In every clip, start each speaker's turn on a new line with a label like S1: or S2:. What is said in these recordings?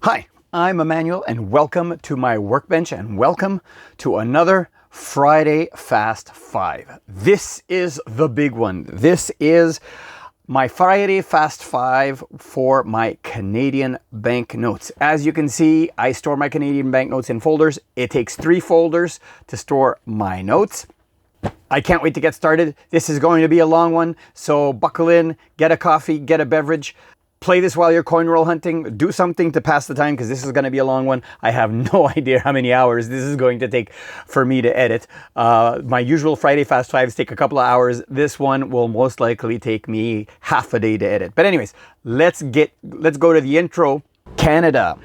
S1: Hi, I'm Emmanuel and welcome to my workbench and welcome to another Friday Fast 5. This is the big one. This is my Friday Fast 5 for my Canadian banknotes. As you can see, I store my Canadian banknotes in folders. It takes 3 folders to store my notes. I can't wait to get started. This is going to be a long one, so buckle in, get a coffee, get a beverage. Play this while you're coin roll hunting. Do something to pass the time because this is going to be a long one. I have no idea how many hours this is going to take for me to edit. My usual Friday Fast 5s take a couple of hours. This one will most likely take me half a day to edit. But anyways, let's go to the intro. Canada.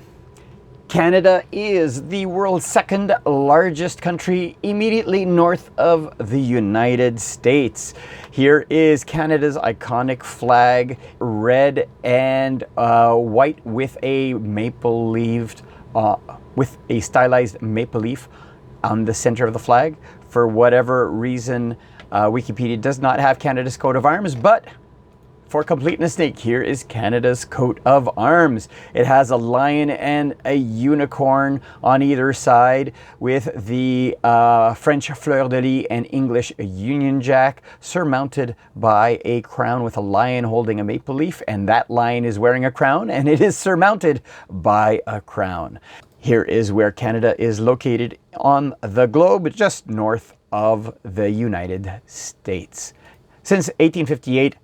S1: Canada is the world's second largest country, immediately north of the United States. Here is Canada's iconic flag, red and white with a maple leaf, with a stylized maple leaf on the center of the flag. For whatever reason, Wikipedia does not have Canada's coat of arms, but for completeness sake, here is Canada's coat of arms. It has a lion and a unicorn on either side with the French fleur-de-lis and English Union Jack surmounted by a crown with a lion holding a maple leaf, and that lion is wearing a crown and it is surmounted by a crown. Here is where Canada is located on the globe, just north of the United States. Since 1858,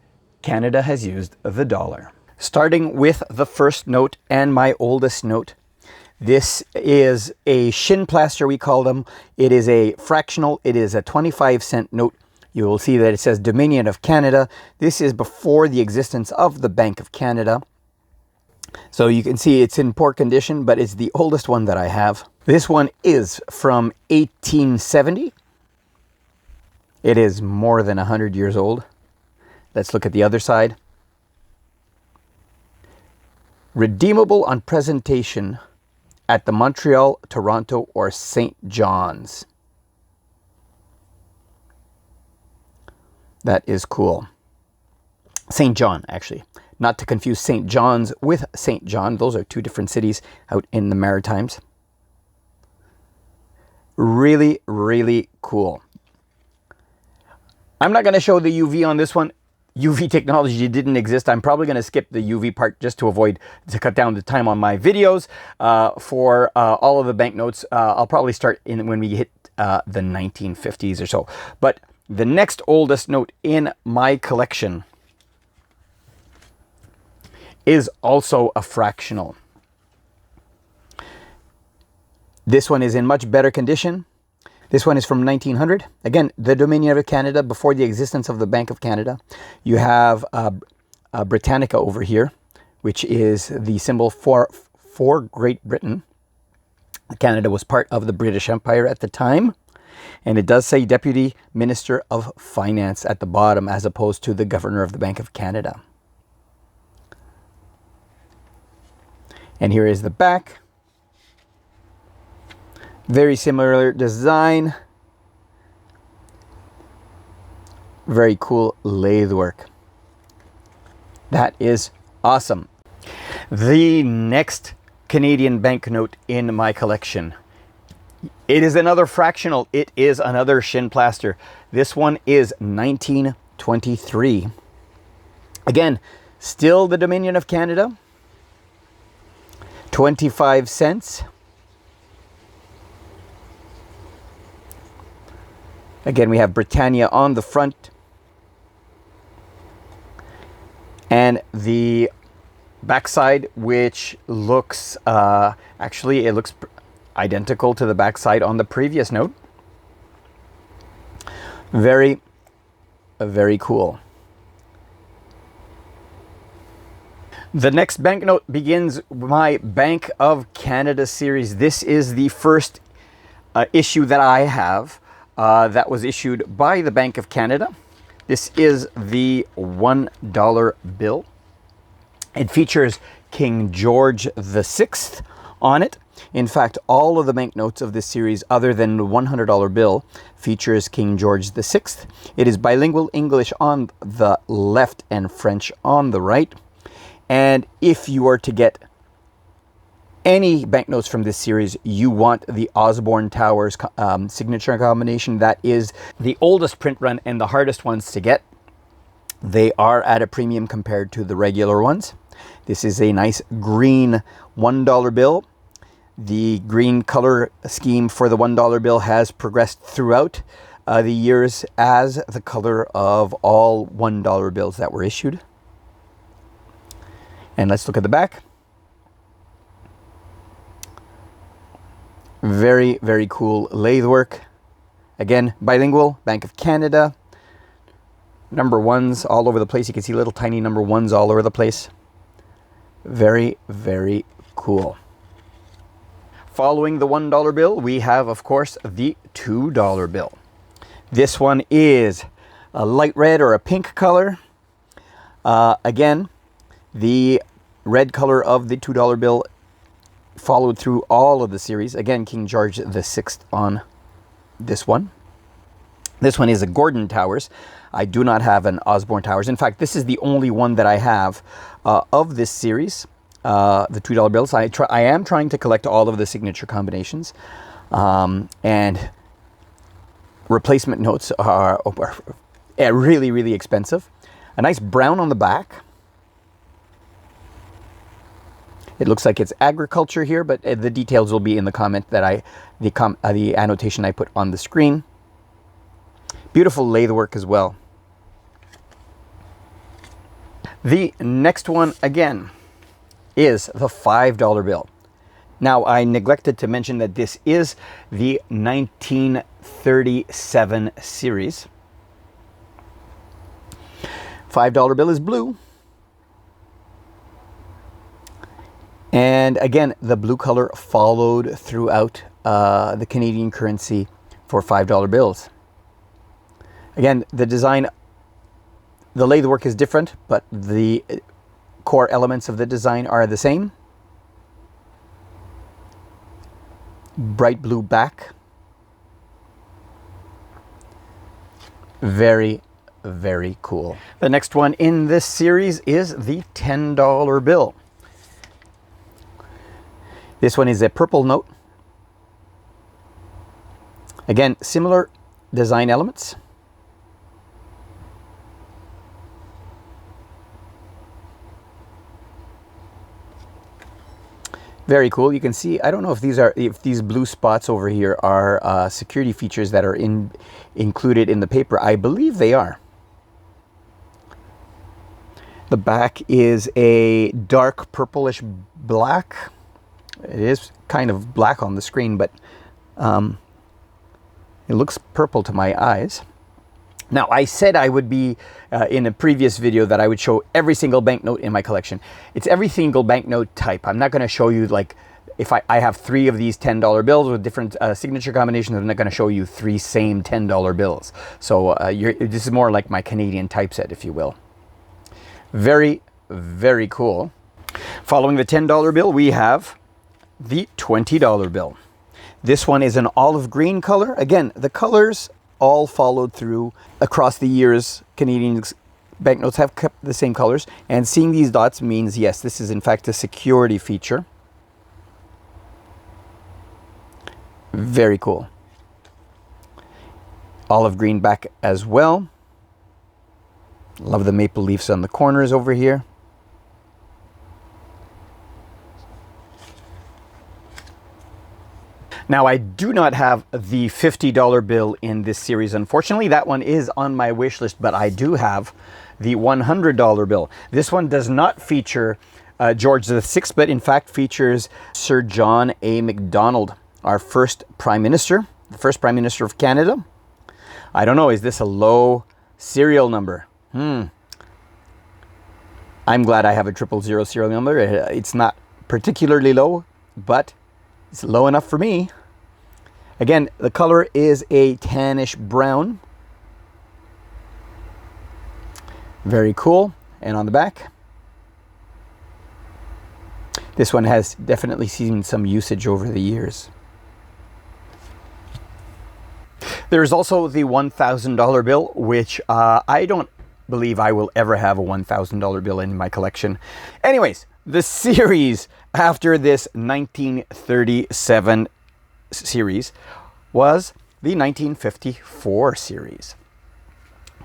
S1: Canada has used the dollar. Starting with the first note and my oldest note. This is a shin plaster, we call them. It is a fractional. It is a 25-cent note. You will see that it says Dominion of Canada. This is before the existence of the Bank of Canada. So you can see it's in poor condition, but it's the oldest one that I have. This one is from 1870. It is more than 100 years old. Let's look at the other side. Redeemable on presentation at the Montreal, Toronto, or St. John's. That is cool. St. John, actually. Not to confuse St. John's with St. John. Those are two different cities out in the Maritimes. Really, really cool. I'm not going to show the UV on this one. UV technology didn't exist. I'm probably going to skip the UV part just to cut down the time on my videos. For all of the banknotes, I'll probably start when we hit the 1950s or so. But the next oldest note in my collection is also a fractional. This one is in much better condition. This one is from 1900. Again, the Dominion of Canada before the existence of the Bank of Canada. You have Britannica over here, which is the symbol for Great Britain. Canada was part of the British Empire at the time. And it does say Deputy Minister of Finance at the bottom as opposed to the Governor of the Bank of Canada. And here is the back. Very similar design. Very cool lathe work. That is awesome. The next Canadian banknote in my collection. It is another fractional. It is another shin plaster. This one is 1923. Again, still the Dominion of Canada. 25 cents. Again, we have Britannia on the front. And the backside, which looks, actually, it looks identical to the backside on the previous note. Very, very cool. The next banknote begins my Bank of Canada series. This is the first issue that I have. That was issued by the Bank of Canada. This is the $1 bill. It features King George VI on it. In fact, all of the banknotes of this series, other than the $100 bill, features King George VI. It is bilingual English on the left and French on the right. And if you were to get any banknotes from this series, you want the Osborne Towers signature combination. That is the oldest print run and the hardest ones to get. They are at a premium compared to the regular ones. This is a nice green $1 bill. The green color scheme for the $1 bill has progressed throughout the years as the color of all $1 bills that were issued. And let's look at the back. Very, very cool lathe work. Again, bilingual, Bank of Canada. Number ones all over the place. You can see little tiny number ones all over the place. Very, very cool. Following the $1 bill, we have, of course, the $2 bill. This one is a light red or a pink color. Again, the red color of the $2 bill followed through all of the series. Again, King George VI on this one. This one is a Gordon Towers. I do not have an Osborne Towers. In fact, this is the only one that I have of this series, the $2 bills. I am trying to collect all of the signature combinations. And replacement notes are really, really expensive. A nice brown on the back. It looks like it's agriculture here, but the details will be in the comment that the annotation I put on the screen. Beautiful lathe work as well. The next one, again, is the $5 bill. Now, I neglected to mention that this is the 1937 series. $5 bill is blue. And again, the blue color followed throughout the Canadian currency for $5 bills. Again, the design, the lathe work is different, but the core elements of the design are the same. Bright blue back. Very, very cool. The next one in this series is the $10 bill. This one is a purple note. Again, similar design elements. Very cool. You can see, I don't know if these blue spots over here are security features that are included in the paper. I believe they are. The back is a dark purplish black. It is kind of black on the screen, but it looks purple to my eyes. Now, I said I would be, in a previous video, that I would show every single banknote in my collection. It's every single banknote type. I'm not going to show you, like, if I have 3 of these $10 bills with different signature combinations, I'm not going to show you 3 same $10 bills. So this is more like my Canadian typeset, if you will. Very, very cool. Following the $10 bill, we have the $20 bill. This one is an olive green color. Again, the colors all followed through across the years. Canadian banknotes have kept the same colors, and seeing these dots means, yes, this is in fact a security feature. Very cool. Olive green back as well. Love the maple leaves on the corners over here. Now, I do not have the $50 bill in this series, unfortunately. That one is on my wish list, but I do have the $100 bill. This one does not feature George VI, but in fact features Sir John A. Macdonald, our first Prime Minister, the first Prime Minister of Canada. I don't know, is this a low serial number? I'm glad I have a 000 serial number. It's not particularly low, but it's low enough for me. Again, the color is a tannish brown. Very cool. And on the back, this one has definitely seen some usage over the years. There's also the $1,000 bill, which I don't believe I will ever have a $1,000 bill in my collection. Anyways, the series after this 1937 series was the 1954 series.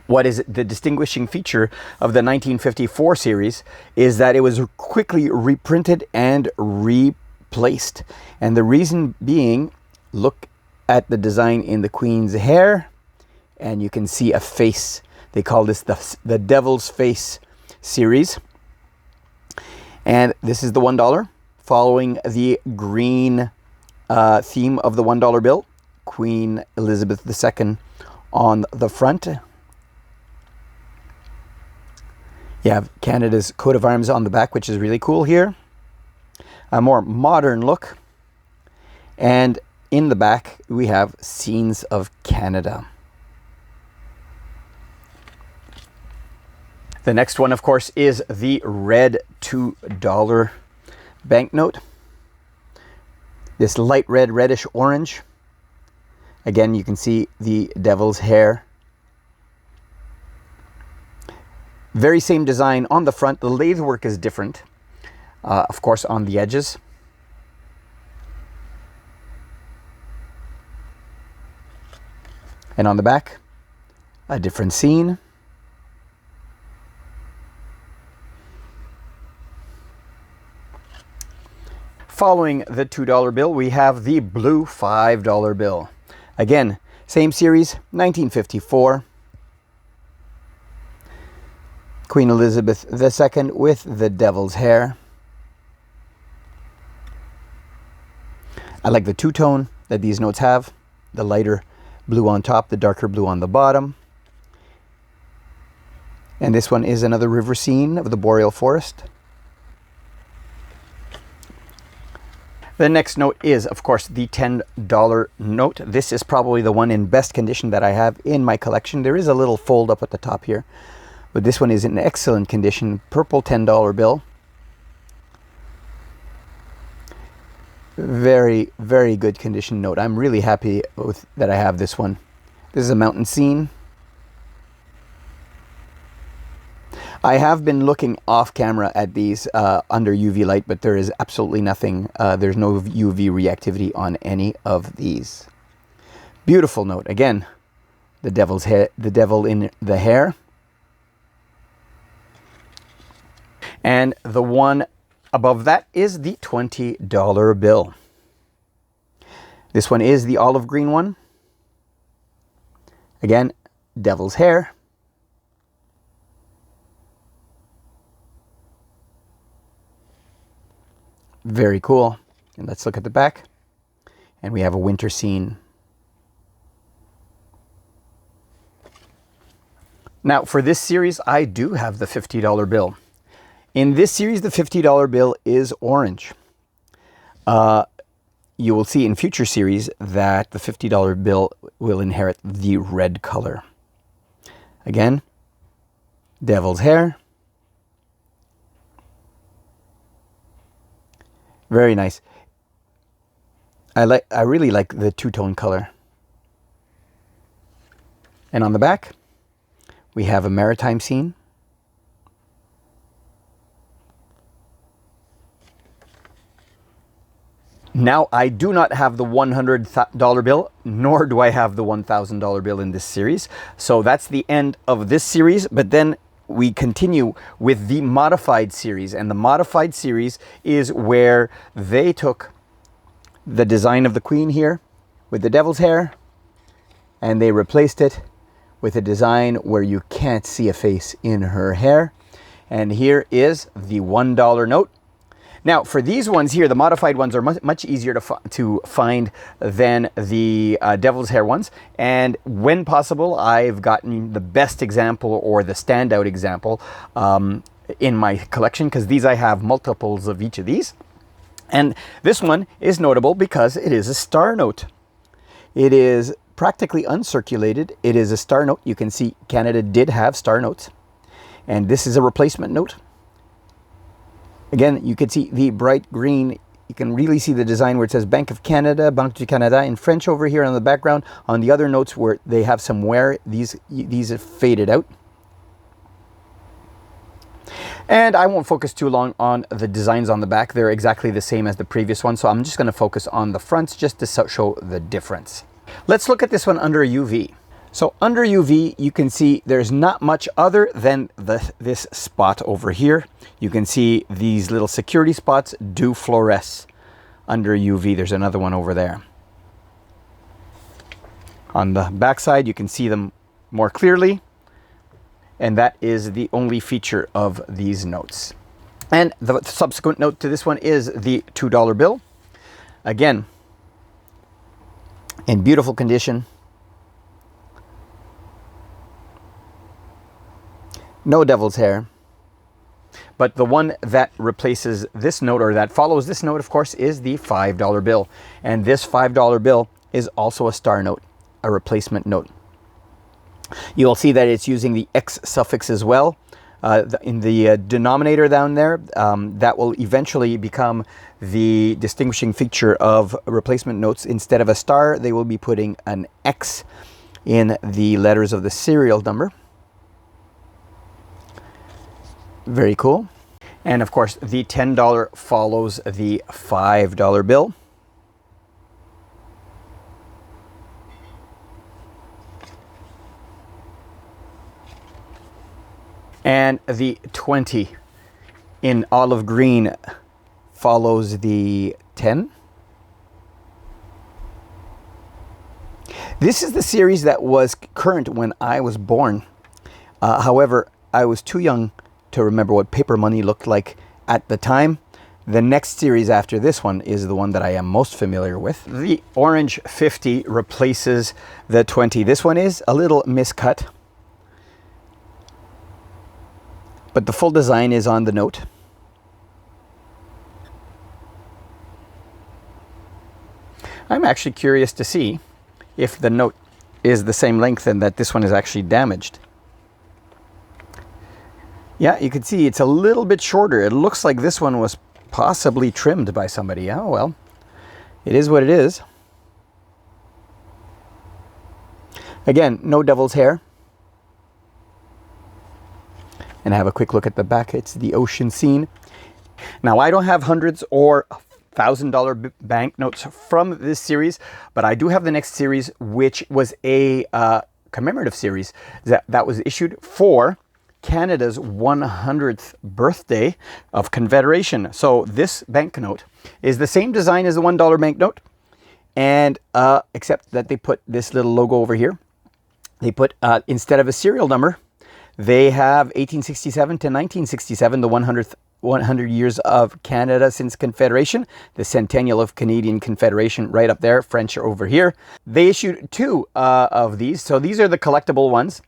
S1: What is the distinguishing feature of the 1954 series is that it was quickly reprinted and replaced. And the reason being, look at the design in the Queen's hair, and you can see a face. They call this the Devil's Face series. And this is the $1, following the green theme of the $1 bill. Queen Elizabeth II on the front. You have Canada's coat of arms on the back, which is really cool here. A more modern look. And in the back, we have Scenes of Canada. The next one, of course, is the red $2 banknote. This light red, reddish orange. Again, you can see the devil's hair. Very same design on the front. The lathe work is different, of course, on the edges. And on the back, a different scene. Following the $2 bill, we have the blue $5 bill. Again, same series, 1954. Queen Elizabeth II with the devil's hair. I like the two-tone that these notes have. The lighter blue on top, the darker blue on the bottom. And this one is another river scene of the boreal forest. The next note is, of course, the $10 note. This is probably the one in best condition that I have in my collection. There is a little fold up at the top here, but this one is in excellent condition. Purple $10 bill. Very, very good condition note. I'm really happy with that I have this one. This is a mountain scene. I have been looking off camera at these under UV light, but there is absolutely nothing. There's no UV reactivity on any of these. Beautiful note. Again, the devil's hair, the devil in the hair. And the one above that is the $20 bill. This one is the olive green one. Again, devil's hair. Very cool. And let's look at the back. And we have a winter scene. Now, for this series, I do have the $50 bill. In this series, the $50 bill is orange. You will see in future series that the $50 bill will inherit the red color. Again, devil's hair. Very nice. I really like the two-tone color. And on the back, we have a maritime scene. Now, I do not have the $100 bill, nor do I have the $1,000 bill in this series. So that's the end of this series, but then we continue with the modified series. And the modified series is where they took the design of the Queen here with the devil's hair, and they replaced it with a design where you can't see a face in her hair. And here is the $1 note. Now, for these ones here, the modified ones are much easier to find than the devil's hair ones. And when possible, I've gotten the best example or the standout example in my collection, because these I have multiples of each of these. And this one is notable because it is a star note. It is practically uncirculated. It is a star note. You can see Canada did have star notes. And this is a replacement note. Again, you can see the bright green. You can really see the design where it says Bank of Canada, Banque du Canada in French over here on the background. On the other notes where they have some wear, these have faded out. And I won't focus too long on the designs on the back. They're exactly the same as the previous one, so I'm just going to focus on the fronts just to show the difference. Let's look at this one under UV. So under UV, you can see there's not much other than this spot over here. You can see these little security spots do fluoresce under UV. There's another one over there. On the back side, you can see them more clearly. And that is the only feature of these notes. And the subsequent note to this one is the $2 bill. Again, in beautiful condition. No devil's hair. But the one that replaces this note, or that follows this note, of course, is the $5 bill. And this $5 bill is also a star note, a replacement note. You'll see that it's using the X suffix as well. In the denominator down there, that will eventually become the distinguishing feature of replacement notes. Instead of a star, they will be putting an X in the letters of the serial number. Very cool. And of course, the $10 follows the $5 bill. And the 20 in olive green follows the 10. This is the series that was current when I was born. However, I was too young to remember what paper money looked like at the time. The next series after this one is the one that I am most familiar with. The orange 50 replaces the 20. This one is a little miscut, but the full design is on the note. I'm actually curious to see if the note is the same length and that this one is actually damaged. Yeah, you can see it's a little bit shorter. It looks like this one was possibly trimmed by somebody. Oh, well, it is what it is. Again, no devil's hair. And have a quick look at the back. It's the ocean scene. Now, I don't have hundreds or $1,000 banknotes from this series, but I do have the next series, which was a commemorative series that was issued for Canada's 100th birthday of Confederation. So this banknote is the same design as the $1 banknote, and except that they put this little logo over here. They put, instead of a serial number, they have 1867 to 1967, the 100 years of Canada since Confederation, the centennial of Canadian Confederation right up there, French over here. They issued two of these, so these are the collectible ones.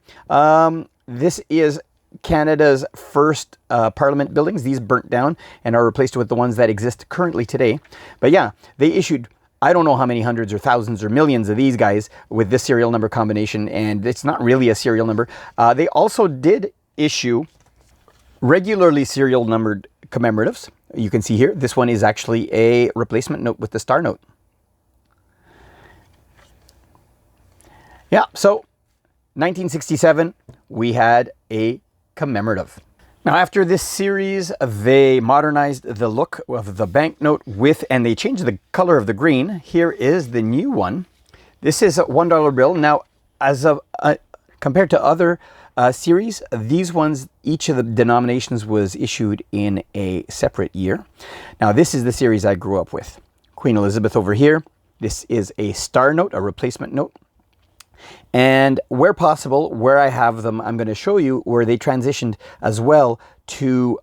S1: This is Canada's first parliament buildings. These burnt down and are replaced with the ones that exist currently today. But yeah, they issued, I don't know how many hundreds or thousands or millions of these guys with this serial number combination, and it's not really a serial number. They also did issue regularly serial numbered commemoratives. You can see here, this one is actually a replacement note with the star note. Yeah, so 1967, we had a commemorative. Now, after this series, they modernized the look of the banknote and they changed the color of the green. Here is the new one. This is a $1 bill. Now, as compared to other series, these ones, each of the denominations was issued in a separate year. Now, this is the series I grew up with. Queen Elizabeth over here. This is a star note, a replacement note. And where possible, where I have them, I'm going to show you where they transitioned as well to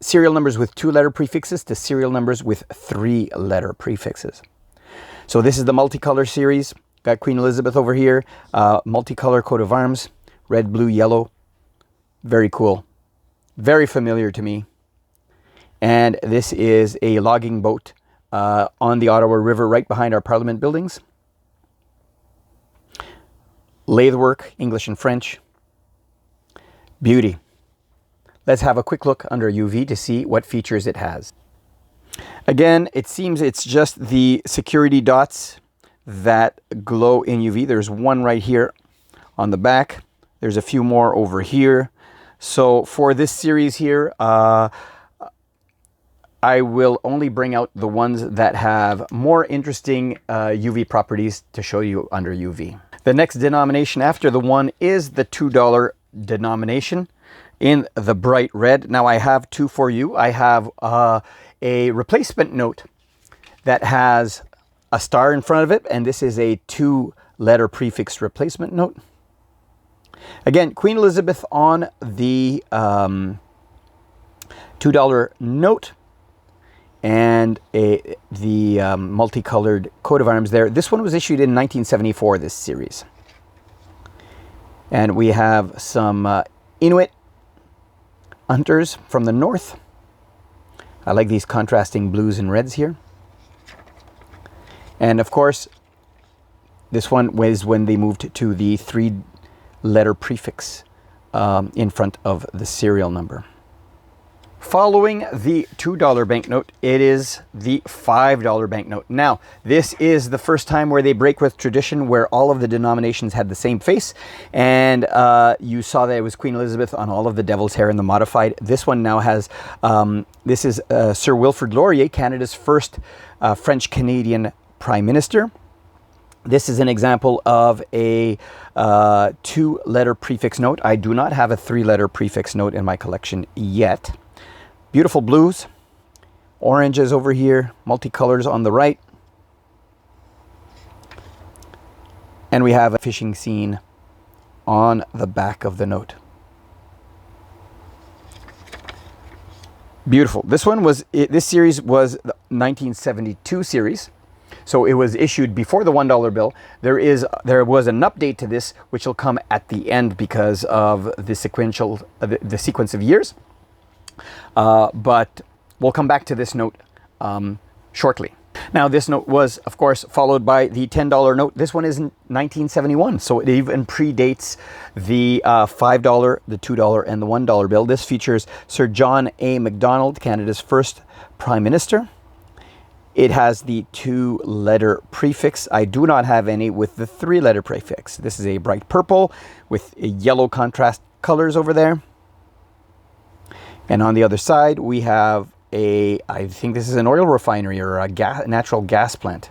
S1: serial numbers with 2-letter prefixes to serial numbers with 3-letter prefixes. So this is the multicolor series. Got Queen Elizabeth over here, multicolor coat of arms, red, blue, yellow. Very cool. Very familiar to me. And this is a logging boat on the Ottawa River right behind our Parliament buildings. Lathe work, English and French. Beauty. Let's have a quick look under UV to see what features it has. Again, it seems it's just the security dots that glow in UV. There's one right here on the back. There's a few more over here. So for this series here, I will only bring out the ones that have more interesting UV properties to show you under UV. The next denomination after the 1 is the $2 denomination in the bright red. Now I have 2 for you. I have a replacement note that has a star in front of it, and this is a 2-letter prefix replacement note. Again, Queen Elizabeth on the $2 note, and the multicolored coat of arms there. This one was issued in 1974, this series. And we have some Inuit hunters from the north. I like these contrasting blues and reds here. And of course, this one was when they moved to the 3-letter prefix in front of the serial number. Following the $2 banknote, it is the $5 banknote. Now, this is the first time where they break with tradition, where all of the denominations had the same face. And you saw that it was Queen Elizabeth on all of the devil's hair in the modified. This one now has, this is Sir Wilfrid Laurier, Canada's first French-Canadian Prime Minister. This is an example of a 2-letter prefix note. I do not have a 3-letter prefix note in my collection yet. Beautiful blues, oranges over here, multicolors on the right. And we have a fishing scene on the back of the note. Beautiful. This series was the 1972 series. So it was issued before the $1 bill. There was an update to this, which will come at the end because of the sequence of years. But we'll come back to this note shortly. Now, this note was, of course, followed by the $10 note. This one is in 1971, so it even predates the $5, the $2, and the $1 bill. This features Sir John A. Macdonald, Canada's first Prime Minister. It has the 2-letter prefix. I do not have any with the 3-letter prefix. This is a bright purple with yellow contrast colors over there. And on the other side, we have I think this is an oil refinery or a natural gas plant,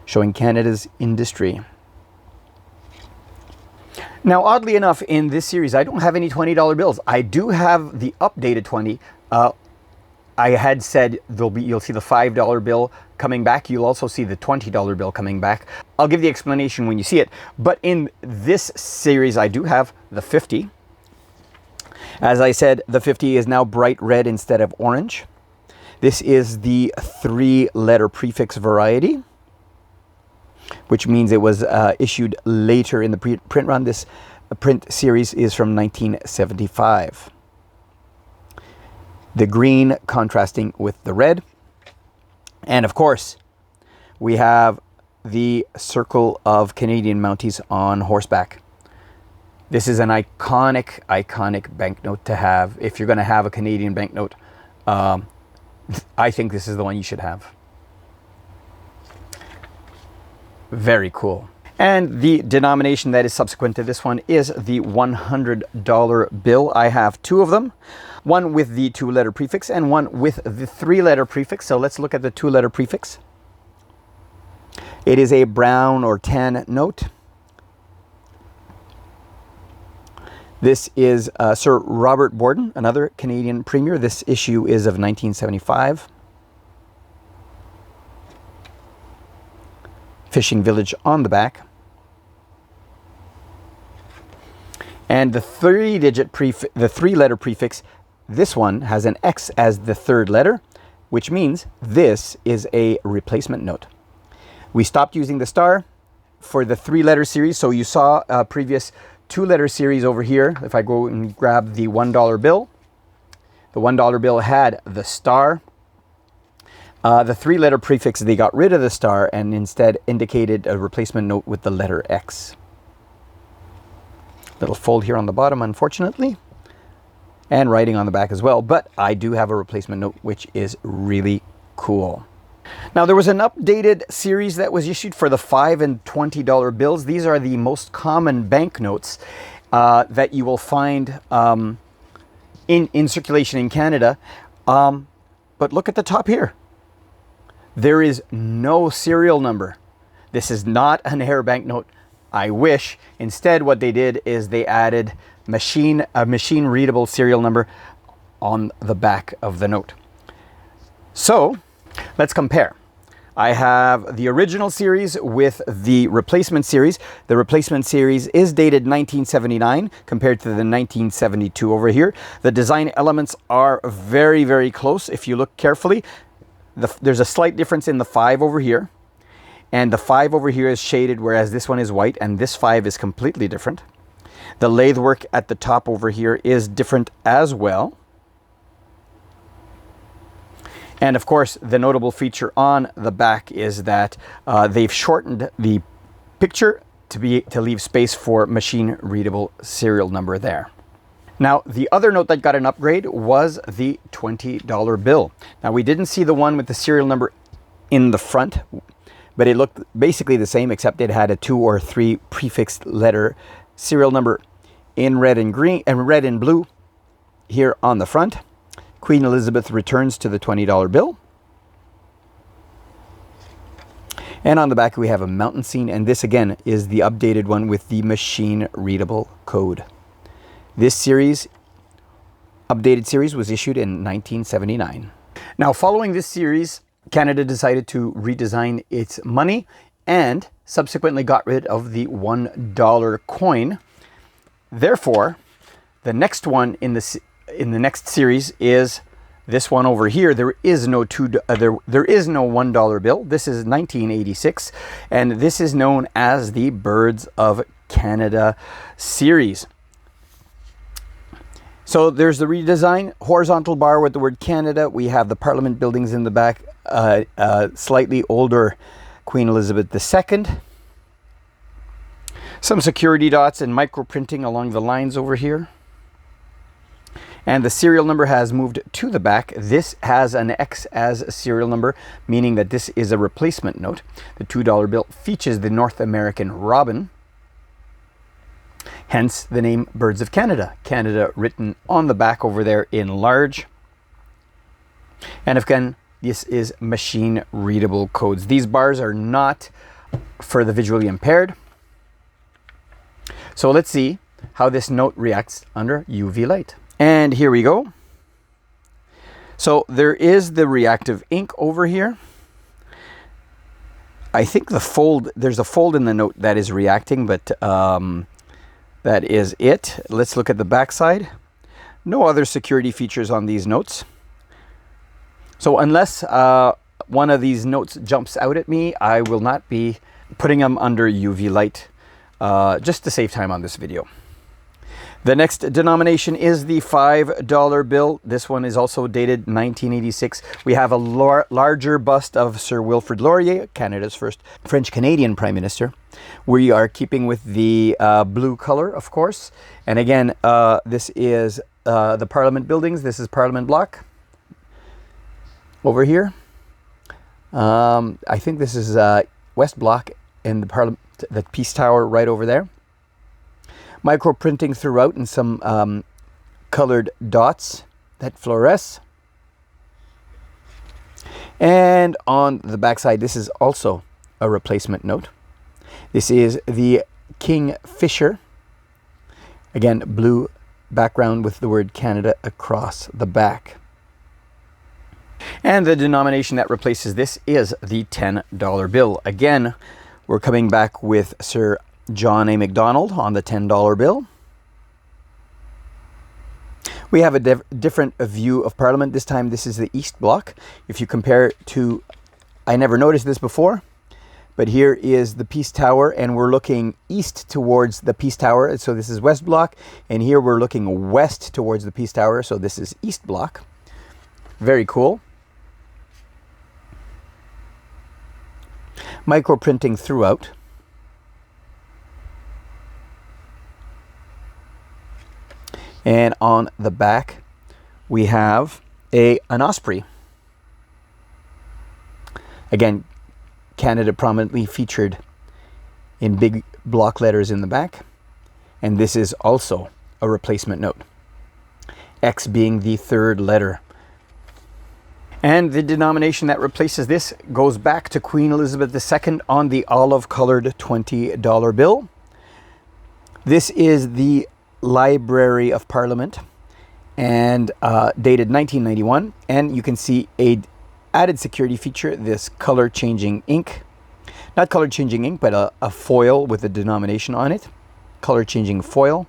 S1: showing Canada's industry. Now, oddly enough, in this series, I don't have any $20 bills. I do have the updated 20. I had said you'll see the $5 bill coming back. You'll also see the $20 bill coming back. I'll give the explanation when you see it. But in this series, I do have the 50. As I said, the 50 is now bright red instead of orange. This is the 3-letter prefix variety, which means it was issued later in the print run. This print series is from 1975. The green contrasting with the red. And of course, we have the circle of Canadian Mounties on horseback. This is an iconic banknote to have. If you're going to have a Canadian banknote, I think this is the one you should have. Very cool. And the denomination that is subsequent to this one is the $100 bill. I have 2 of them. One with the 2-letter prefix and one with the 3-letter prefix. So let's look at the 2-letter prefix. It is a brown or tan note. This is Sir Robert Borden, another Canadian Premier. This issue is of 1975. Fishing village on the back. And the 3-letter prefix, this one has an X as the 3rd letter, which means this is a replacement note. We stopped using the star for the 3-letter series, so you saw a previous 2-letter series over here. If I go and grab the $1 bill, the $1 bill had the star. The 3-letter prefix, they got rid of the star and instead indicated a replacement note with the letter X. Little fold here on the bottom, unfortunately, and writing on the back as well. But I do have a replacement note, which is really cool. Now, there was an updated series that was issued for the $5 and $20 bills. These are the most common banknotes. that you will find in circulation in Canada. But look at the top here. There is no serial number. This is not an air banknote. I wish. Instead, what they did is they added a machine readable serial number on the back of the note. So let's compare. I have the original series with the replacement series. The replacement series is dated 1979 compared to the 1972 over here. The design elements are very, very close. If you look carefully, there's a slight difference in the 5 over here. And the 5 over here is shaded, whereas this one is white, and this 5 is completely different. The lathe work at the top over here is different as well. And of course, the notable feature on the back is that they've shortened the picture to leave space for machine readable serial number there. Now, the other note that got an upgrade was the $20 bill. Now, we didn't see the one with the serial number in the front, but it looked basically the same, except it had a 2 or 3 prefixed letter serial number in red and green and red and blue here on the front. Queen Elizabeth returns to the $20 bill. And on the back we have a mountain scene, and this again is the updated one with the machine readable code. This series, updated series, was issued in 1979. Now, following this series, Canada decided to redesign its money and subsequently got rid of the $1 coin. Therefore, the next one in the next series is this one over here. There is no $1 bill. This is 1986, and this is known as the Birds of Canada series. So there's the redesign, horizontal bar with the word Canada. We have the Parliament buildings in the back, slightly older Queen Elizabeth II. Some security dots and micro printing along the lines over here. And the serial number has moved to the back. This has an X as a serial number, meaning that this is a replacement note. The $2 bill features the North American robin, hence the name Birds of Canada. Canada written on the back over there in large. And again, this is machine readable codes. These bars are not for the visually impaired. So let's see how this note reacts under UV light. And here we go. So there is the reactive ink over here. I think there's a fold in the note that is reacting, but that is it. Let's look at the back side. No other security features on these notes. So unless one of these notes jumps out at me, I will not be putting them under UV light, just to save time on this video. The next denomination is the $5 bill. This one is also dated 1986. We have a larger bust of Sir Wilfrid Laurier, Canada's first French-Canadian Prime Minister. We are keeping with the blue color, of course. And again, this is the Parliament buildings. This is Parliament Block over here. I think this is West Block and the Peace Tower right over there. Micro printing throughout and some colored dots that fluoresce. And on the back side, this is also a replacement note. This is the Kingfisher. Again, blue background with the word Canada across the back. And the denomination that replaces this is the $10 bill. Again, we're coming back with Sir John A. Macdonald on the $10 bill. We have a different view of Parliament. This time this is the East Block. If you compare to, I never noticed this before, but here is the Peace Tower and we're looking east towards the Peace Tower. So this is West Block, and here we're looking west towards the Peace Tower. So this is East Block. Very cool. Micro printing throughout. And on the back, we have an osprey. Again, Canada prominently featured in big block letters in the back. And this is also a replacement note. X being the third letter. And the denomination that replaces this goes back to Queen Elizabeth II on the olive-colored $20 bill. This is the Library of Parliament and dated 1991. And you can see a added security feature, this color-changing ink. Not color-changing ink, but a foil with a denomination on it. Color-changing foil.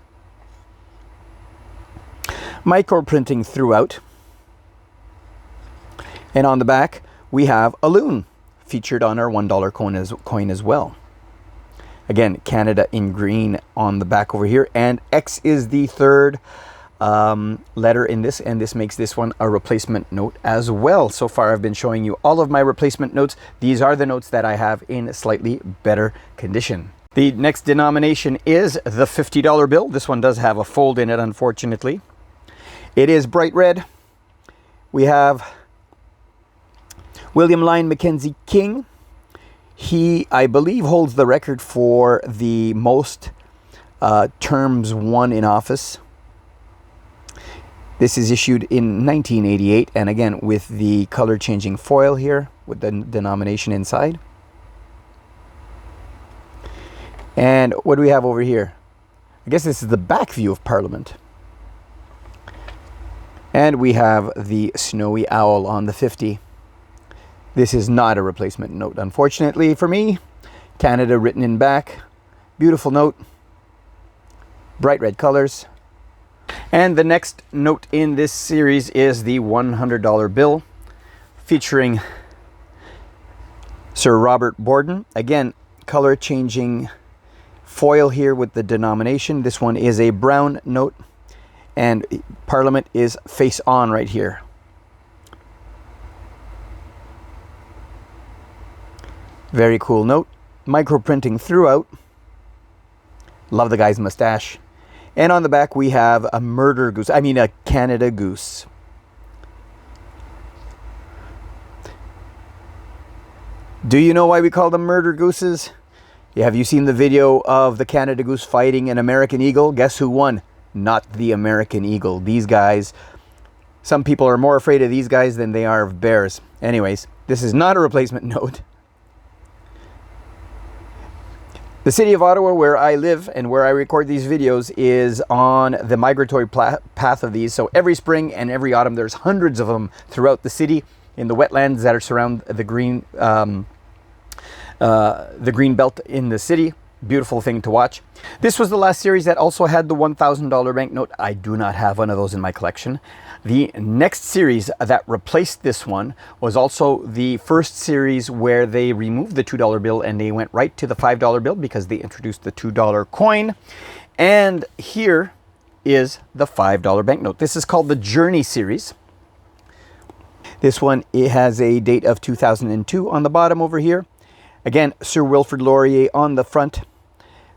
S1: Micro-printing throughout. And on the back, we have a loon featured on our $1 coin as well. Again, Canada in green on the back over here. And X is the third letter in this, and this makes this one a replacement note as well. So far, I've been showing you all of my replacement notes. These are the notes that I have in slightly better condition. The next denomination is the $50 bill. This one does have a fold in it, unfortunately. It is bright red. We have William Lyon Mackenzie King. He, I believe, holds the record for the most terms won in office. This is issued in 1988, and again with the color changing foil here with the denomination inside. And what do we have over here? I guess this is the back view of Parliament. And we have the snowy owl on the 50. This is not a replacement note, unfortunately for me. Canada written in back. Beautiful note. Bright red colors. And the next note in this series is the $100 bill featuring Sir Robert Borden. Again, color changing foil here with the denomination. This one is a brown note, and Parliament is face on right here. Very cool note. Micro printing throughout. Love the guy's mustache. And on the back we have a murder goose. I mean a Canada goose. Do you know why we call them murder gooses? Yeah, have you seen the video of the Canada goose fighting an American eagle? Guess who won? Not the American eagle. These guys, some people are more afraid of these guys than they are of bears. Anyways, this is not a replacement note. The city of Ottawa, where I live and where I record these videos, is on the migratory path of these. So every spring and every autumn, there's hundreds of them throughout the city in the wetlands that are surround the green belt in the city. Beautiful thing to watch. This was the last series that also had the $1,000 banknote. I do not have one of those in my collection. The next series that replaced this one was also the first series where they removed the $2 bill and they went right to the $5 bill because they introduced the $2 coin. And here is the $5 banknote. This is called the Journey series. This one, it has a date of 2002 on the bottom over here. Again, Sir Wilfrid Laurier on the front,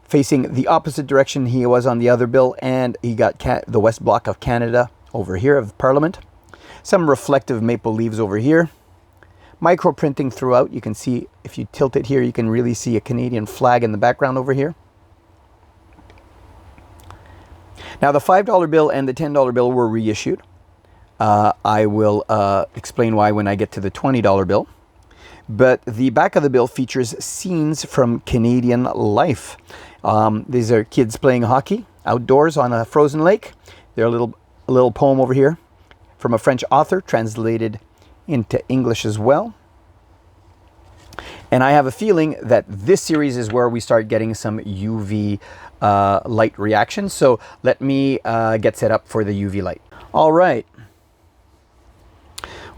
S1: facing the opposite direction he was on the other bill, and he got the West Block of Canada over here of Parliament. Some reflective maple leaves over here. Micro printing throughout. You can see, if you tilt it here, you can really see a Canadian flag in the background over here. Now the $5 bill and the $10 bill were reissued. I will explain why when I get to the $20 bill. But the back of the bill features scenes from Canadian life. These are kids playing hockey outdoors on a frozen lake. There's a little poem over here from a French author, translated into English as well. And I have a feeling that this series is where we start getting some UV light reactions. So let me get set up for the UV light. All right.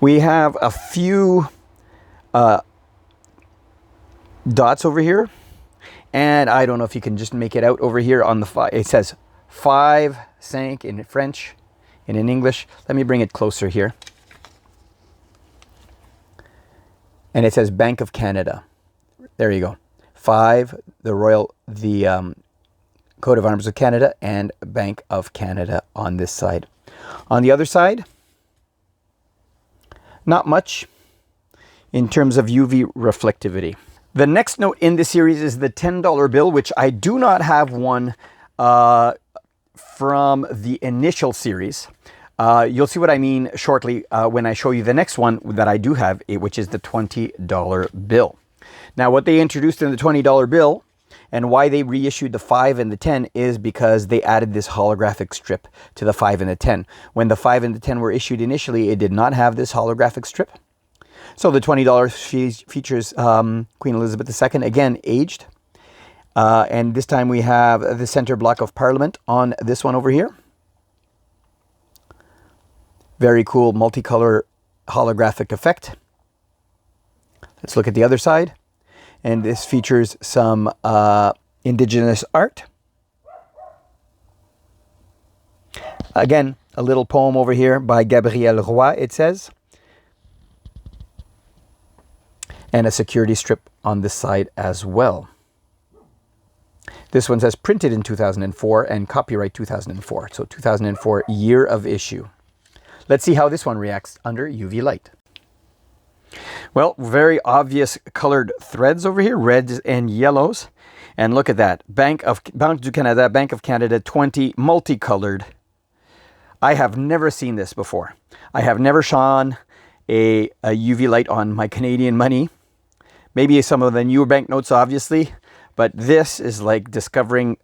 S1: We have a few dots over here, and I don't know if you can just make it out over here on the 5. It says 5 5 in French and in English. Let me bring it closer here. And it says Bank of Canada. There you go. 5, the coat of arms of Canada, and Bank of Canada on this side. On the other side, not much in terms of UV reflectivity. The next note in the series is the $10 bill, which I do not have one from the initial series. You'll see what I mean shortly when I show you the next one that I do have, which is the $20 bill. Now, what they introduced in the $20 bill and why they reissued the 5 and the 10 is because they added this holographic strip to the 5 and the 10. When the 5 and the 10 were issued initially, it did not have this holographic strip. So the $20 features Queen Elizabeth II, again, aged. And this time we have the center block of Parliament on this one over here. Very cool multicolor holographic effect. Let's look at the other side. And this features some indigenous art. Again, a little poem over here by Gabriel Roy, it says. And a security strip on this side as well. This one says printed in 2004 and copyright 2004. So 2004, year of issue. Let's see how this one reacts under UV light. Well, very obvious colored threads over here, reds and yellows. And look at that, Bank du Canada, Bank of Canada 20 multicolored. I have never seen this before. I have never shone a UV light on my Canadian money. Maybe some of the newer banknotes, obviously, but this is like discovering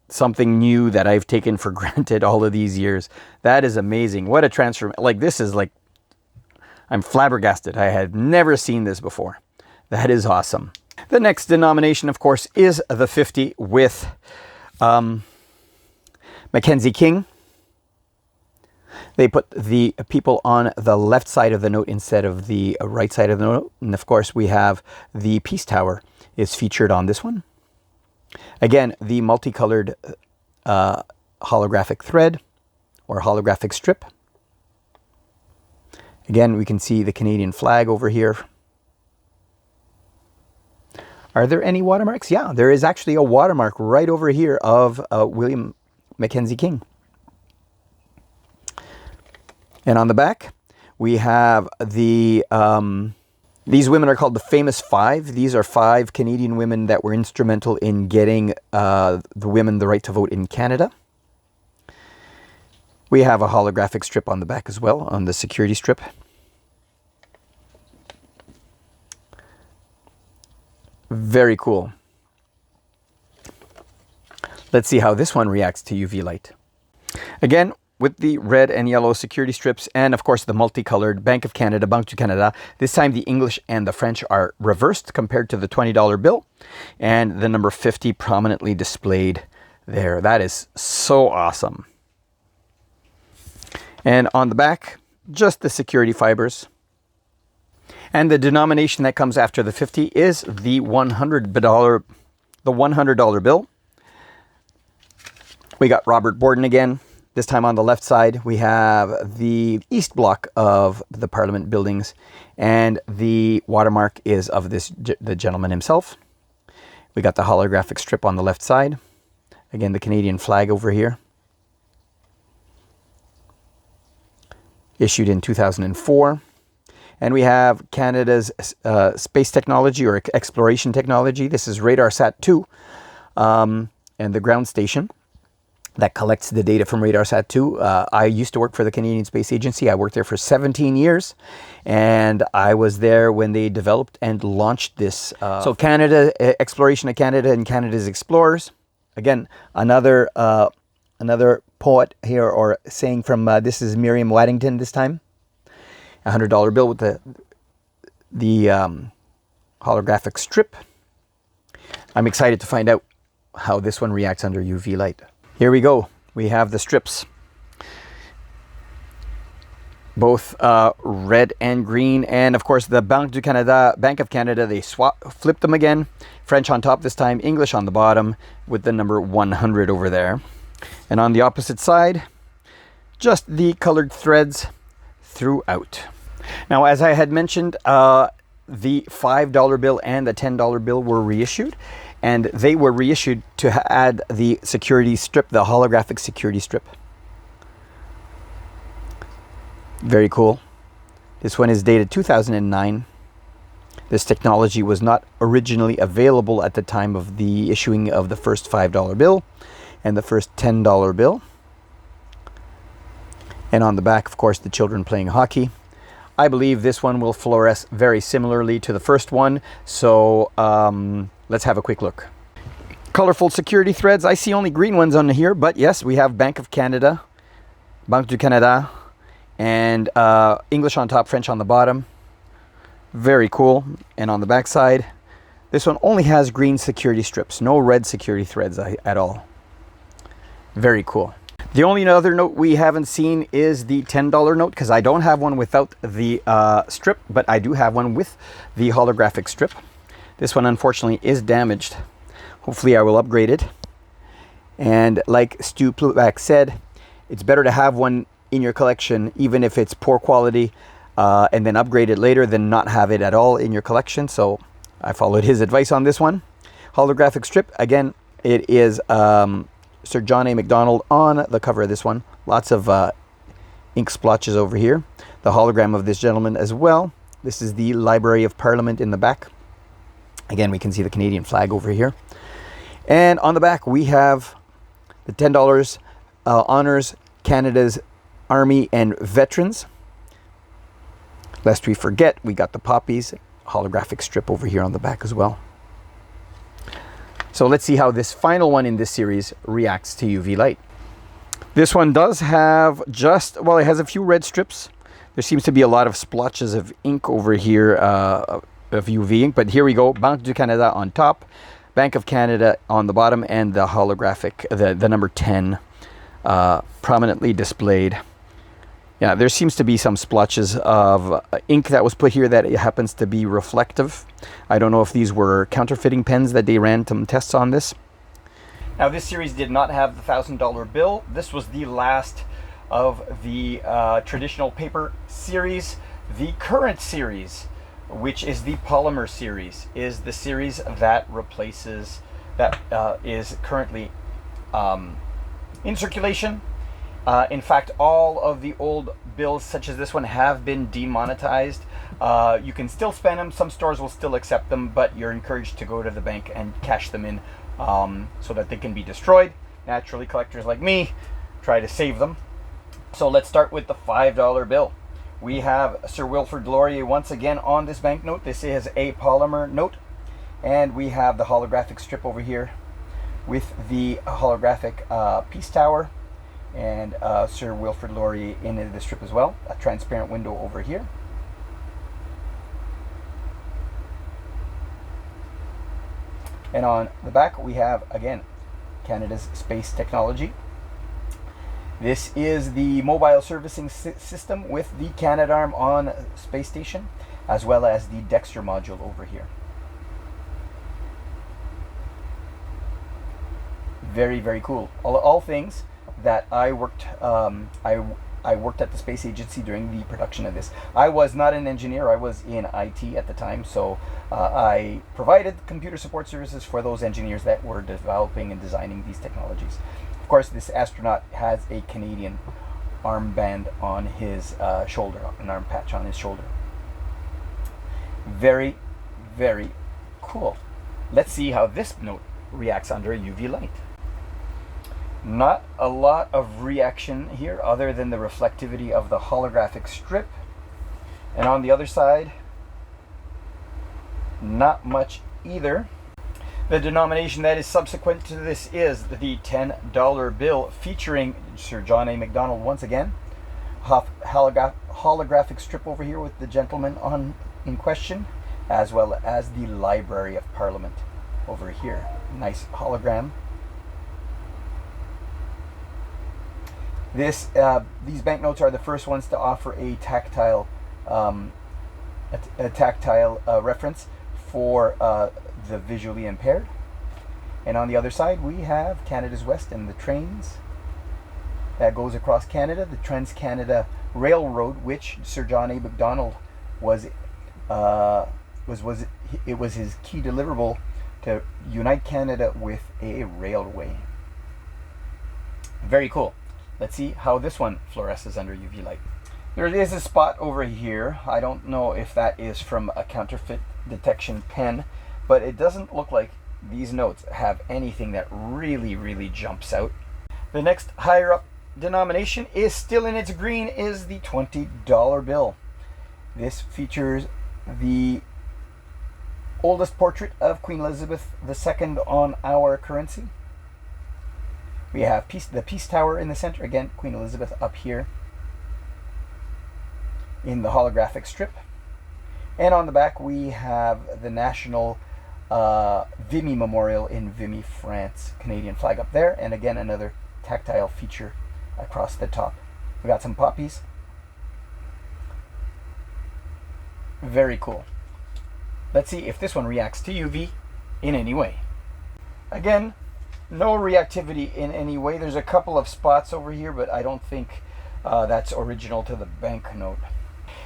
S1: something new that I've taken for granted all of these years. That is amazing. What a transformation. Like, this is like, I'm flabbergasted. I had never seen this before. That is awesome. The next denomination, of course, is the 50 with Mackenzie King. They put the people on the left side of the note instead of the right side of the note. And of course, we have the Peace Tower is featured on this one. Again, the multicolored holographic thread or holographic strip. Again, we can see the Canadian flag over here. Are there any watermarks? Yeah, there is actually a watermark right over here of William Mackenzie King. And on the back, we have the, these women are called the Famous Five. These are 5 Canadian women that were instrumental in getting the women the right to vote in Canada. We have a holographic strip on the back as well, on the security strip. Very cool. Let's see how this one reacts to UV light. Again, with the red and yellow security strips and, of course, the multicolored Bank of Canada, Banque du Canada. This time the English and the French are reversed compared to the $20 bill. And the number 50 prominently displayed there. That is so awesome. And on the back, just the security fibers. And the denomination that comes after the 50 is the $100 bill. We got Robert Borden again. This time on the left side, we have the east block of the Parliament buildings, and the watermark is of the gentleman himself. We got the holographic strip on the left side. Again, the Canadian flag over here. Issued in 2004. And we have Canada's space technology or exploration technology. This is RadarSat-2 and the ground station that collects the data from RadarSat-2. I used to work for the Canadian Space Agency. I worked there for 17 years, and I was there when they developed and launched this. So Canada, exploration of Canada and Canada's explorers. Again, another poet here, or saying from, this is Miriam Waddington this time. $100 bill with the holographic strip. I'm excited to find out how this one reacts under UV light. Here we go. We have the strips. Both red and green. And of course the Banque du Canada, Bank of Canada, they flipped them again. French on top this time, English on the bottom with the number 100 over there. And on the opposite side, just the colored threads throughout. Now, as I had mentioned, the $5 bill and the $10 bill were reissued. And they were reissued to add the security strip, the holographic security strip. Very cool. This one is dated 2009. This technology was not originally available at the time of the issuing of the first $5 bill. and the first $10 bill. And on the back, of course, the children playing hockey. I believe this one will fluoresce very similarly to the first one. So let's have a quick look. Colorful security threads. I see only green ones on here, but yes, we have Bank of Canada, Banque du Canada, and English on top, French on the bottom. Very cool. And on the back side, this one only has green security strips, no red security threads at all. Very cool. The only other note we haven't seen is the $10 note, because I don't have one without the strip, but I do have one with the holographic strip. This one unfortunately is damaged. Hopefully I will upgrade it. And like Stu Pluback said, it's better to have one in your collection, even if it's poor quality, and then upgrade it later than not have it at all in your collection. So I followed his advice on this one. Holographic strip, again, it is Sir John A. Macdonald on the cover of this one. Lots of ink splotches over here. The hologram of this gentleman as well. This is the Library of Parliament in the back. Again, we can see the Canadian flag over here. And on the back, we have the $10 honors Canada's Army and Veterans. Lest we forget, we got the poppies, holographic strip over here on the back as well. So let's see how this final one in this series reacts to UV light. This one does have well, it has a few red strips. There seems to be a lot of splotches of ink over here, of UV ink, but here we go. Banque du Canada on top, Bank of Canada on the bottom, and the holographic, the number 10 prominently displayed. Yeah, there seems to be some splotches of ink that was put here that it happens to be reflective. I don't know if these were counterfeiting pens that they ran some tests on this. Now, this series did not have the $1,000 bill. This was the last of the traditional paper series. The current series, which is the polymer series, is the series that replaces, that is currently in circulation. In fact, all of the old bills, such as this one, have been demonetized. You can still spend them. Some stores will still accept them, but you're encouraged to go to the bank and cash them in so that they can be destroyed. Naturally, collectors like me try to save them. So let's start with the $5 bill. We have Sir Wilfrid Laurier once again on this banknote. This is a polymer note. And we have the holographic strip over here with the holographic peace tower. And Sir Wilfrid Laurier in the strip as well. A transparent window over here. And on the back we have, again, Canada's space technology. This is the mobile servicing system with the Canadarm on space station, as well as the Dexter module over here. Very, very cool. All things that I worked I worked at the space agency during the production of this. I was not an engineer, I was in IT at the time, so I provided computer support services for those engineers that were developing and designing these technologies. Of course, this astronaut has a Canadian armband on his shoulder, an arm patch on his shoulder. Very, very cool. Let's see how this note reacts under UV light. Not a lot of reaction here other than the reflectivity of the holographic strip. And on the other side, not much either. The denomination that is subsequent to this is the $10 bill featuring Sir John A. Macdonald once again. Holographic strip over here with the gentleman in question, as well as the Library of Parliament over here. Nice hologram. These banknotes are the first ones to offer a tactile reference for the visually impaired. And on the other side we have Canada's West and the trains that goes across Canada, the Trans-Canada Railroad, which Sir John A. Macdonald was his key deliverable to unite Canada with a railway. Very cool. Let's see how this one fluoresces under UV light. There is a spot over here. I don't know if that is from a counterfeit detection pen, but it doesn't look like these notes have anything that really jumps out. The next higher up denomination is still in its green, is the $20 bill. This features the oldest portrait of Queen Elizabeth II on our currency. We have the Peace Tower in the center, again Queen Elizabeth up here in the holographic strip. And on the back we have the National Vimy Memorial in Vimy, France, Canadian flag up there, and again another tactile feature across the top. We got some poppies. Very cool. Let's see if this one reacts to UV in any way. Again, no reactivity in any way. There's a couple of spots over here, but I don't think that's original to the banknote.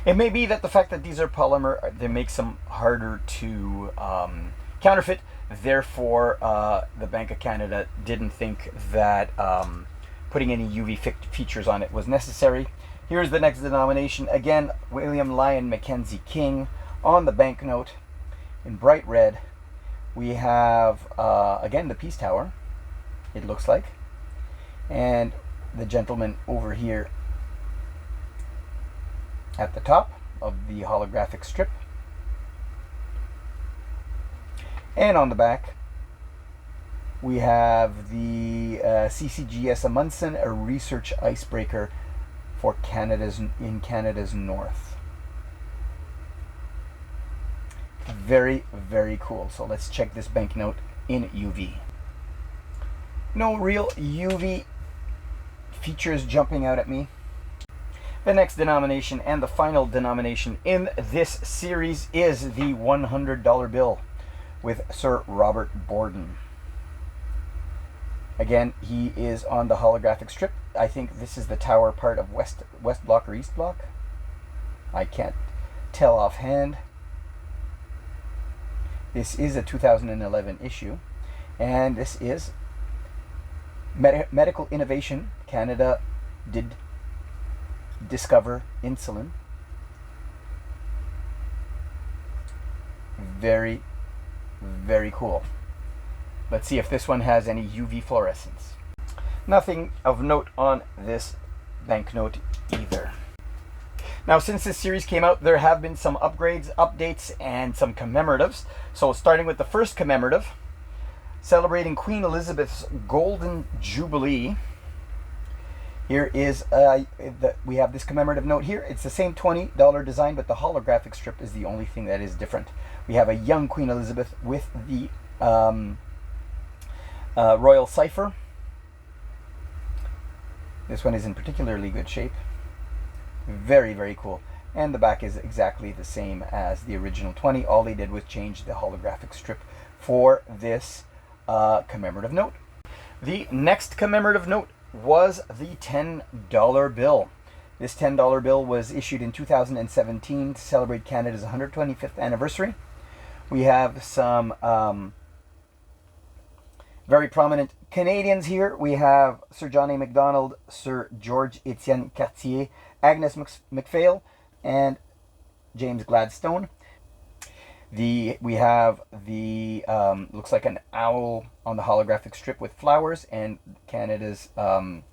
S1: It may be that the fact that these are polymer, they makes them harder to counterfeit. Therefore, the Bank of Canada didn't think that putting any UV features on it was necessary. Here's the next denomination. Again, William Lyon Mackenzie King on the banknote in bright red. We have, again, the Peace Tower, it looks like. And the gentleman over here at the top of the holographic strip. And on the back, we have the CCGS Amundsen, a research icebreaker for in Canada's north. Very cool. So let's check this banknote in UV. No real UV features jumping out at me. The next denomination and the final denomination in this series is the $100 bill with Sir Robert Borden. Again, he is on the holographic strip. I think this is the tower part of West Block or East Block. I can't tell offhand. This is a 2011 issue, and this is medical innovation. Canada did discover insulin. Very cool. Let's see if this one has any UV fluorescence. Nothing of note on this banknote either. Now, since this series came out, there have been some upgrades, updates, and some commemoratives. So starting with the first commemorative, celebrating Queen Elizabeth's Golden Jubilee. Here is, we have this commemorative note here. It's the same $20 design, but the holographic strip is the only thing that is different. We have a young Queen Elizabeth with the royal cipher. This one is in particularly good shape. Very cool. And the back is exactly the same as the original 20. All they did was change the holographic strip for this commemorative note. The next commemorative note was the $10 bill. This $10 bill was issued in 2017 to celebrate Canada's 125th anniversary. We have some very prominent Canadians here. We have Sir John A. Macdonald, Sir George Etienne Cartier, Agnes MacPhail, and James Gladstone. We have the looks like an owl on the holographic strip with flowers, and Canada's coat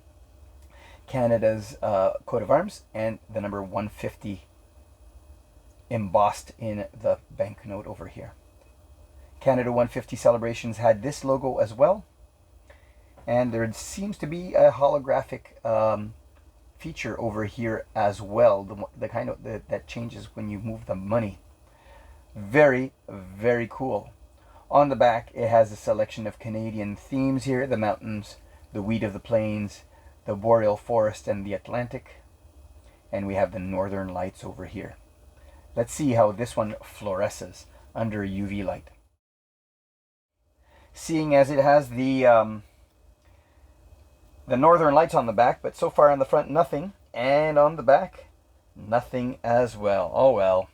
S1: of arms, and the number 150 embossed in the banknote over here. Canada 150 celebrations had this logo as well, and there seems to be a holographic feature over here as well, the kind of that changes when you move the money. Very cool. On the back, it has a selection of Canadian themes here: the mountains, the wheat of the plains, the boreal forest, and the Atlantic. And we have the northern lights over here. Let's see how this one fluoresces under UV light. Seeing as it has the northern lights on the back, but so far on the front nothing, and on the back nothing as well. Oh well.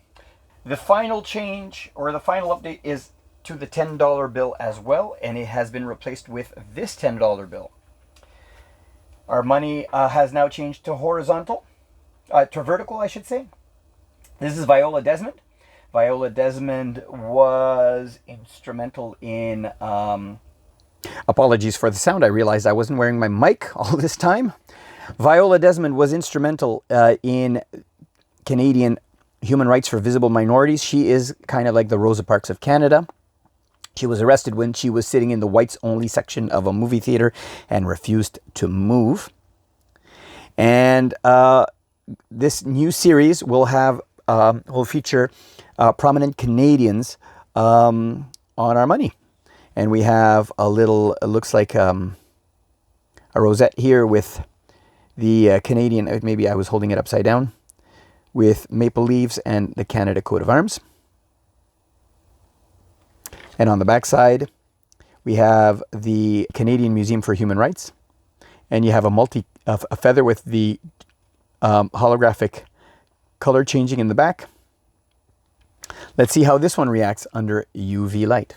S1: The final change, or the final update, is to the $10 bill as well, and it has been replaced with this $10 bill. Our money has now changed to vertical, I should say. This is Viola Desmond. Viola Desmond was instrumental in... apologies for the sound. I realized I wasn't wearing my mic all this time. Viola Desmond was instrumental in Canadian human rights for visible minorities. She is kind of like the Rosa Parks of Canada. She was arrested when she was sitting in the whites-only section of a movie theater and refused to move. And this new series will feature prominent Canadians on our money. And we have a little, it looks like a rosette here with the Canadian, maybe I was holding it upside down, with maple leaves and the Canada coat of arms. And on the back side, we have the Canadian Museum for Human Rights. And you have a feather with the holographic color changing in the back. Let's see how this one reacts under UV light.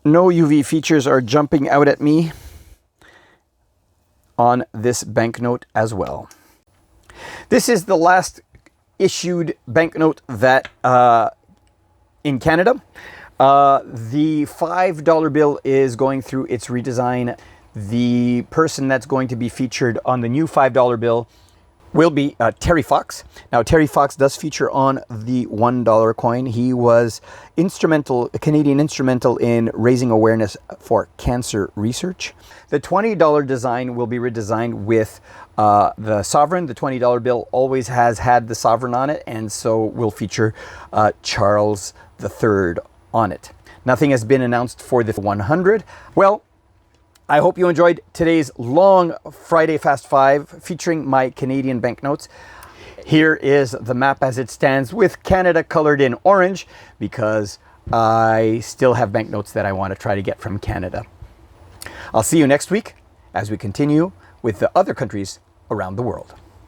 S1: No UV features are jumping out at me on this banknote as well. This is the last issued banknote that in Canada. The $5 bill is going through its redesign. The person that's going to be featured on the new $5 bill will be Terry Fox. Now, Terry Fox does feature on the $1 coin. He was Canadian instrumental in raising awareness for cancer research. The $20 design will be redesigned with the sovereign. The $20 bill always has had the sovereign on it, and so will feature Charles III on it. Nothing has been announced for the 100. Well, I hope you enjoyed today's long Friday Fast Five featuring my Canadian banknotes. Here is the map as it stands with Canada colored in orange because I still have banknotes that I want to try to get from Canada. I'll see you next week as we continue with the other countries around the world.